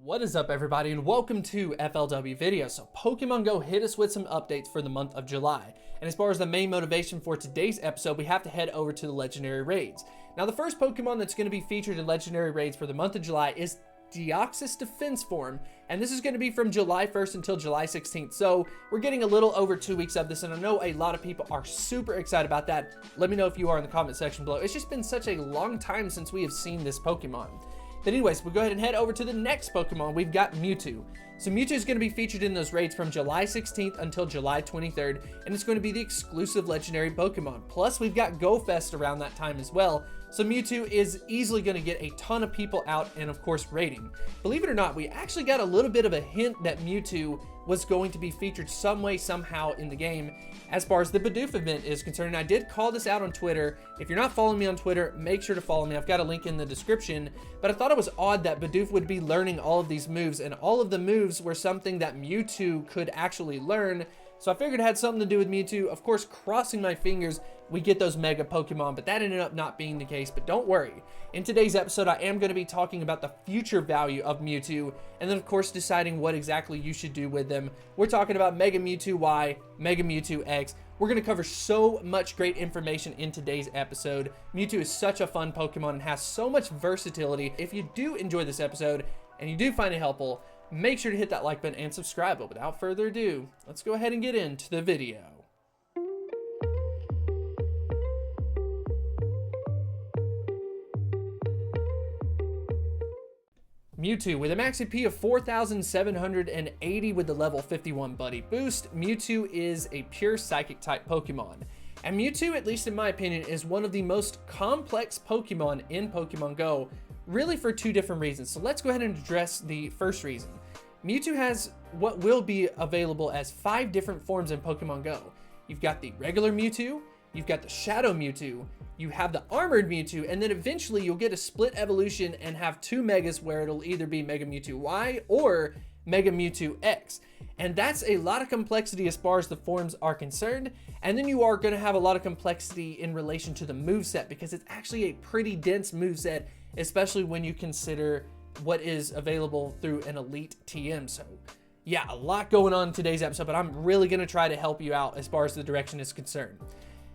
What is up, everybody, and welcome to FLW Video. So Pokemon Go hit us with some updates for the month of July. And as far as the main motivation for today's episode, we have to head over to the Legendary Raids. Now, the first Pokemon that's going to be featured in Legendary Raids for the month of July is Deoxys Defense Form, and this is going to be from July 1st until July 16th. So we're getting a little over 2 weeks of this, and I know a lot of people are super excited about that. Let me know if you are in the comment section below. It's just been such a long time since we have seen this Pokemon. But anyways, we'll go ahead and head over to the next Pokemon. We've got Mewtwo. So Mewtwo is going to be featured in those raids from July 16th until July 23rd, and it's going to be the exclusive legendary Pokemon. Plus, we've got Go Fest around that time as well. So Mewtwo is easily going to get a ton of people out and, of course, raiding. Believe it or not, we actually got a little bit of a hint that Mewtwo was going to be featured some way, somehow in the game as far as the Bidoof event is concerned. I did call this out on Twitter. If you're not following me on Twitter, make sure to follow me. I've got a link in the description. But I thought it was odd that Bidoof would be learning all of these moves, and all of the moves were something that Mewtwo could actually learn. So I figured it had something to do with Mewtwo. Of course, crossing my fingers, we get those Mega Pokemon, but that ended up not being the case. But don't worry. In today's episode, I am going to be talking about the future value of Mewtwo, and then, of course, deciding what exactly you should do with them. We're talking about Mega Mewtwo Y, Mega Mewtwo X. We're going to cover so much great information in today's episode. Mewtwo is such a fun Pokemon and has so much versatility. If you do enjoy this episode and you do find it helpful, make sure to hit that like button and subscribe. But without further ado, let's go ahead and get into the video. Mewtwo, with a max CP of 4,780 with the level 51 Buddy Boost, Mewtwo is a pure Psychic type Pokemon. And Mewtwo, at least in my opinion, is one of the most complex Pokemon in Pokemon Go, really for two different reasons. So let's go ahead and address the first reason. Mewtwo has what will be available as 5 different forms in Pokemon Go. You've got the regular Mewtwo, you've got the Shadow Mewtwo, you have the Armored Mewtwo, and then eventually you'll get a split evolution and have 2 Megas where it'll either be Mega Mewtwo Y or Mega Mewtwo X. And that's a lot of complexity as far as the forms are concerned. And then you are going to have a lot of complexity in relation to the moveset, because it's actually a pretty dense moveset, especially when you consider what is available through an Elite TM. So yeah, a lot going on in today's episode, but I'm really going to try to help you out as far as the direction is concerned.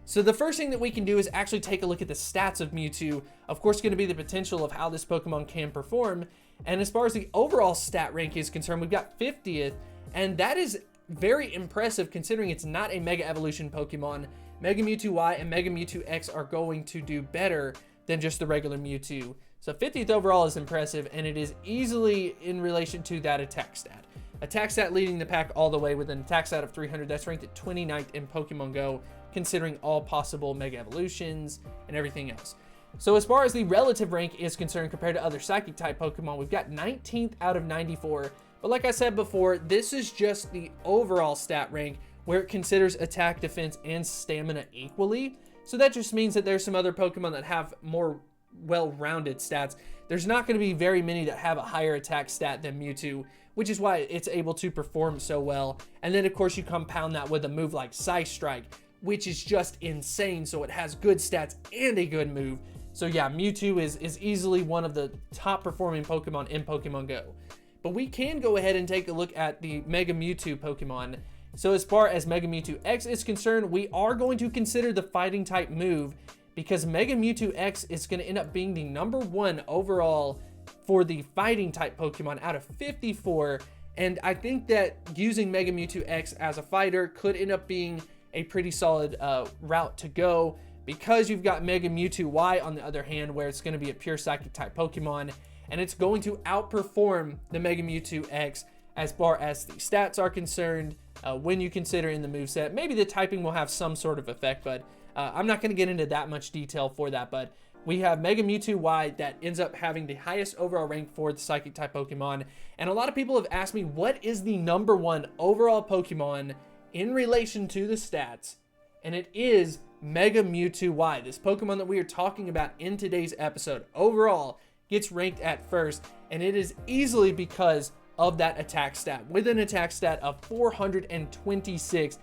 So the first thing that we can do is actually take a look at the stats of Mewtwo. Of course, going to be the potential of how this Pokemon can perform. And as far as the overall stat rank is concerned, we've got 50th, and that is very impressive considering it's not a Mega Evolution Pokemon. Mega Mewtwo Y and Mega Mewtwo X are going to do better than just the regular Mewtwo. So 50th overall is impressive, and it is easily in relation to that attack stat. Attack stat leading the pack all the way with an attack stat of 300. That's ranked at 29th in Pokemon Go, considering all possible Mega Evolutions and everything else. So as far as the relative rank is concerned compared to other Psychic type Pokemon, we've got 19th out of 94. But like I said before, this is just the overall stat rank where it considers attack, defense, and stamina equally. So that just means that there's some other Pokemon that have more well-rounded stats. There's not going to be very many that have a higher attack stat than Mewtwo, which is why it's able to perform so well. And then of course you compound that with a move like Psy Strike, which is just insane. So it has good stats and a good move. So yeah, Mewtwo is easily one of the top performing Pokemon in Pokemon Go. But we can go ahead and take a look at the Mega Mewtwo Pokemon. So as far as Mega Mewtwo X is concerned, we are going to consider the fighting type move, because Mega Mewtwo X is going to end up being the #1 overall for the fighting type Pokemon out of 54. And I think that using Mega Mewtwo X as a fighter could end up being a pretty solid route to go, because you've got Mega Mewtwo Y on the other hand, where it's going to be a pure Psychic type Pokemon, and it's going to outperform the Mega Mewtwo X as far as the stats are concerned. When you consider in the moveset, maybe the typing will have some sort of effect, but I'm not going to get into that much detail for that. But we have Mega Mewtwo Y that ends up having the highest overall rank for the Psychic type Pokemon. And a lot of people have asked me, what is the #1 overall Pokemon in relation to the stats? And it is Mega Mewtwo Y. This Pokemon that we are talking about in today's episode overall gets ranked at first, and it is easily because of that attack stat, with an attack stat of 426.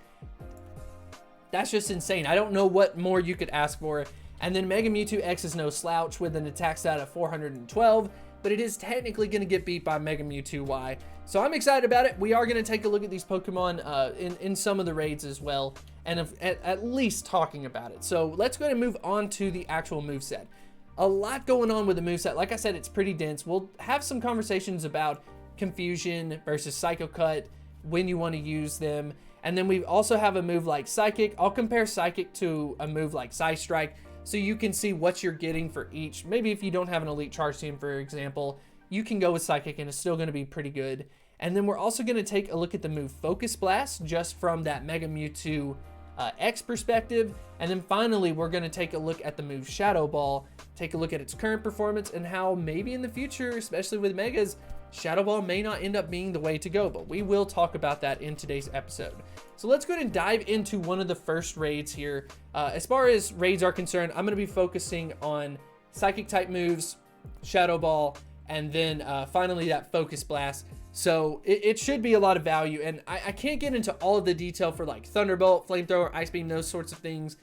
That's just insane. I don't know what more you could ask for. And then Mega Mewtwo X is no slouch with an attack stat of 412. but it is technically going to get beat by Mega Mewtwo Y. So I'm excited about it. We are going to take a look at these Pokemon in some of the raids as well, and at least talking about it. So let's go ahead and move on to the actual moveset. A lot going on with the moveset. Like I said, it's pretty dense. We'll have some conversations about Confusion versus Psycho Cut, when you want to use them. And then we also have a move like Psychic. I'll compare Psychic to a move like Psy Strike so you can see what you're getting for each. Maybe if you don't have an elite charge team, for example, you can go with Psychic and it's still going to be pretty good. And then we're also going to take a look at the move Focus Blast just from that Mega Mewtwo X perspective. And then finally, we're going to take a look at the move Shadow Ball, take a look at its current performance and how maybe in the future, especially with Megas, Shadow Ball may not end up being the way to go, but we will talk about that in today's episode. So let's go ahead and dive into one of the first raids here. As far as raids are concerned, I'm going to be focusing on Psychic type moves, Shadow Ball, and then finally that Focus Blast. So it should be a lot of value, and I can't get into all of the detail for like Thunderbolt, Flamethrower, Ice Beam, those sorts of things,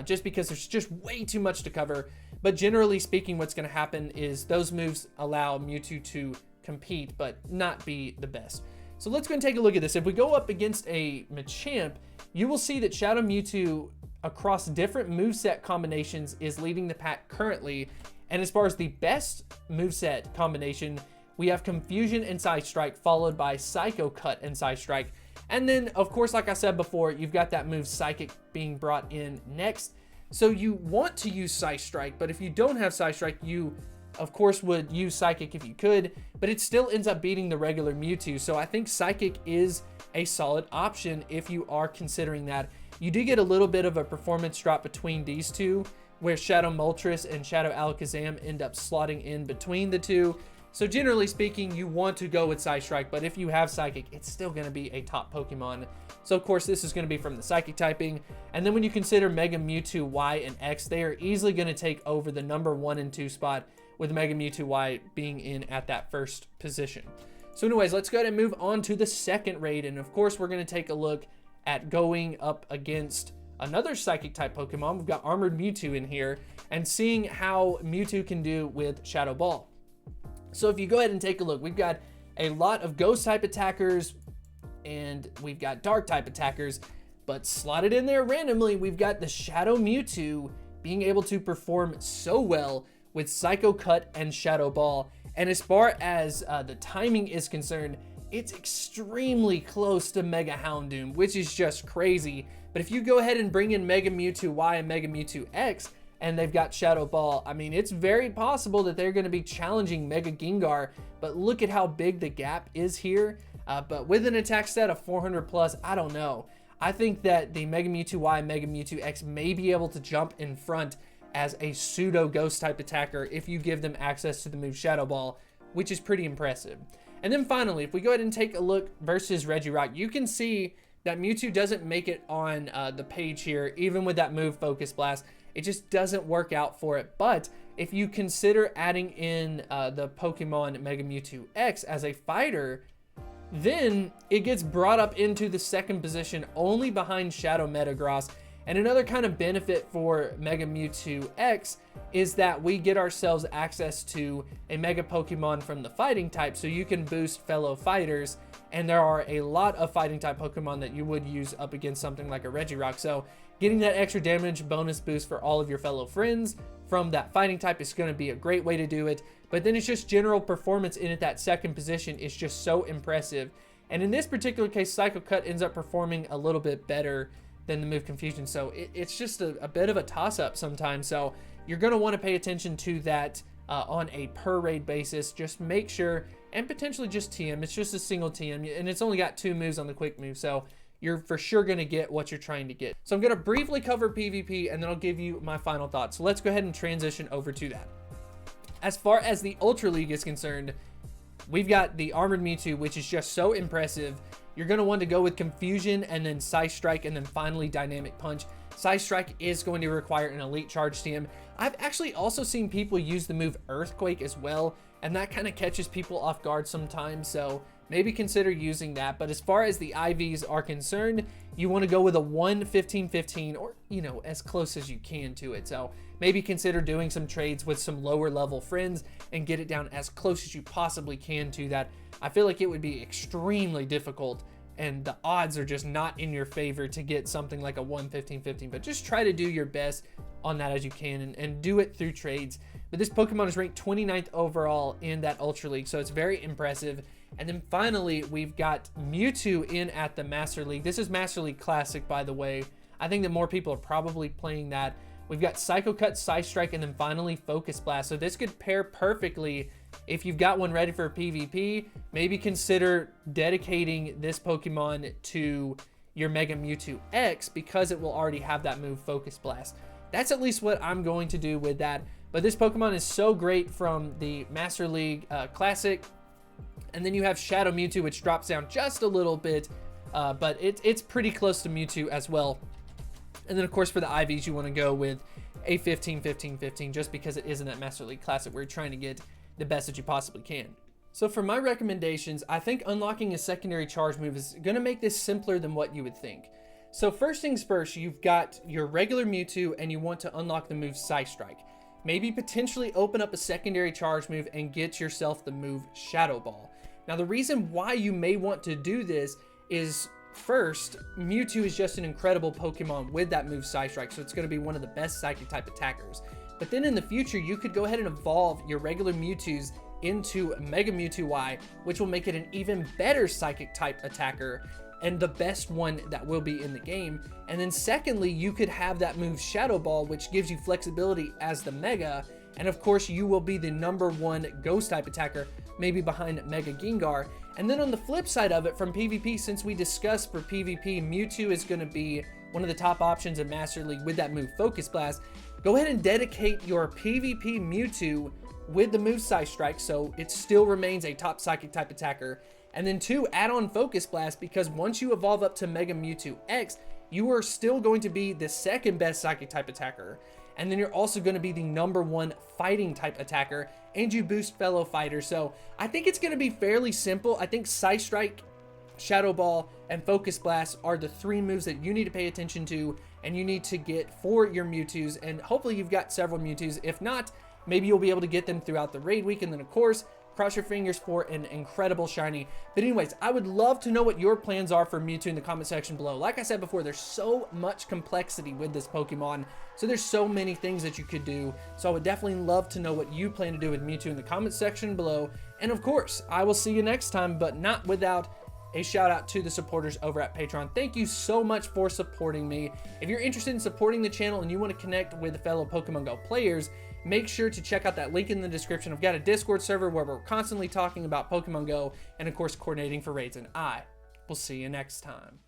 just because there's just way too much to cover. But generally speaking, what's going to happen is those moves allow Mewtwo to compete, but not be the best. So let's go and take a look at this. If we go up against a Machamp, you will see that Shadow Mewtwo across different moveset combinations is leading the pack currently. And as far as the best moveset combination, we have Confusion and Psy Strike, followed by Psycho Cut and Psy Strike. And then, of course, like I said before, you've got that move Psychic being brought in next. So you want to use Psy Strike, but if you don't have Psy Strike, you, of course, would use Psychic if you could, but it still ends up beating the regular Mewtwo. So I think Psychic is a solid option if you are considering that. You do get a little bit of a performance drop between these two, where Shadow Moltres and Shadow Alakazam end up slotting in between the two. So generally speaking, you want to go with Psy Strike, but if you have Psychic, it's still going to be a top Pokemon. So of course, this is going to be from the Psychic typing. And then when you consider Mega Mewtwo Y and X, they are easily going to take over the number 1 and 2 spot, with Mega Mewtwo Y being in at that first position. So anyways, let's go ahead and move on to the second raid. And of course, we're going to take a look at going up against another Psychic type Pokemon. We've got Armored Mewtwo in here and seeing how Mewtwo can do with Shadow Ball. So if you go ahead and take a look, we've got a lot of Ghost type attackers and we've got Dark type attackers, but slotted in there randomly, we've got the Shadow Mewtwo being able to perform so well with Psycho Cut and Shadow Ball. And as far as the timing is concerned, it's extremely close to Mega Houndoom, which is just crazy. But if you go ahead and bring in Mega Mewtwo Y and Mega Mewtwo X, and they've got Shadow Ball, I mean, it's very possible that they're going to be challenging Mega Gengar, but look at how big the gap is here. But with an attack stat of 400 plus, I don't know. I think that the Mega Mewtwo Y and Mega Mewtwo X may be able to jump in front as a pseudo Ghost type attacker if you give them access to the move Shadow Ball, which is pretty impressive. And then finally, if we go ahead and take a look versus Regirock, you can see that Mewtwo doesn't make it on the page here, even with that move Focus Blast. It just doesn't work out for it. But if you consider adding in the Pokemon Mega Mewtwo X as a fighter, then it gets brought up into the second position only behind Shadow Metagross. And another kind of benefit for Mega Mewtwo X is that we get ourselves access to a Mega Pokemon from the fighting type, so you can boost fellow fighters. And there are a lot of fighting type Pokemon that you would use up against something like a Regirock. So getting that extra damage bonus boost for all of your fellow friends from that fighting type is going to be a great way to do it. But then it's just general performance in at that second position is just so impressive. And in this particular case, Psycho Cut ends up performing a little bit better than the move Confusion. So it's just a bit of a toss-up sometimes. So you're going to want to pay attention to that on a per raid basis. Just make sure, and potentially just TM. It's just a single TM, and it's only got 2 moves on the quick move. So you're for sure going to get what you're trying to get. So I'm going to briefly cover PvP, and then I'll give you my final thoughts. So let's go ahead and transition over to that. As far as the Ultra League is concerned, we've got the Armored Mewtwo, which is just so impressive. You're going to want to go with Confusion and then Psy Strike and then finally Dynamic Punch. Psy Strike is going to require an elite charge TM. I've actually also seen people use the move Earthquake as well, and that kind of catches people off guard sometimes. So maybe consider using that. But as far as the IVs are concerned, you want to go with a 1-15-15, or, you know, as close as you can to it. So maybe consider doing some trades with some lower level friends and get it down as close as you possibly can to that. I feel like it would be extremely difficult, and the odds are just not in your favor to get something like a 1-15-15, but just try to do your best on that as you can, and do it through trades. But this Pokemon is ranked 29th overall in that Ultra League, so it's very impressive. And then finally, we've got Mewtwo in at the Master League. This is Master League Classic, by the way. I think that more people are probably playing that. We've got Psycho Cut, Psy Strike, and then finally Focus Blast. So this could pair perfectly if you've got one ready for PvP. Maybe consider dedicating this Pokemon to your Mega Mewtwo X, because it will already have that move Focus Blast. That's at least what I'm going to do with that. But this Pokemon is so great from the Master League Classic. And then you have Shadow Mewtwo, which drops down just a little bit, but it's pretty close to Mewtwo as well. And then, of course, for the IVs, you want to go with a 15-15-15, just because it is in that Master League Classic where you're trying to get the best that you possibly can. So for my recommendations, I think unlocking a secondary charge move is going to make this simpler than what you would think. So first things first, you've got your regular Mewtwo, and you want to unlock the move Psy Strike. Maybe potentially open up a secondary charge move and get yourself the move Shadow Ball. Now, the reason why you may want to do this is, first, Mewtwo is just an incredible Pokemon with that move Psy Strike, so it's going to be one of the best Psychic type attackers. But then in the future, you could go ahead and evolve your regular Mewtwo's into Mega Mewtwo Y, which will make it an even better Psychic type attacker, and the best one that will be in the game. And then secondly, you could have that move Shadow Ball, which gives you flexibility as the Mega, and of course you will be the #1 Ghost type attacker, maybe behind Mega Gengar. And then on the flip side of it, from PvP, since we discussed for PvP, Mewtwo is going to be one of the top options in Master League with that move Focus Blast. Go ahead and dedicate your PvP Mewtwo with the move Psy Strike, so it still remains a top Psychic type attacker. And then 2, add on Focus Blast, because once you evolve up to Mega Mewtwo X, you are still going to be the second best Psychic type attacker. And then you're also going to be the #1 fighting type attacker, and you boost fellow fighters. So I think it's going to be fairly simple. I think Psy Strike, Shadow Ball, and Focus Blast are the 3 moves that you need to pay attention to, and you need to get for your Mewtwo's. And hopefully you've got several Mewtwo's. If not, maybe you'll be able to get them throughout the raid week. And then, of course, cross your fingers for an incredible shiny. But anyways, I would love to know what your plans are for Mewtwo in the comment section below. Like I said before, there's so much complexity with this Pokemon, so there's so many things that you could do. So I would definitely love to know what you plan to do with Mewtwo in the comment section below. And of course, I will see you next time, but not without a shout out to the supporters over at Patreon. Thank you so much for supporting me. If you're interested in supporting the channel and you want to connect with fellow Pokemon Go players, make sure to check out that link in the description. I've got a Discord server where we're constantly talking about Pokemon Go and, of course, coordinating for raids, and I will see you next time.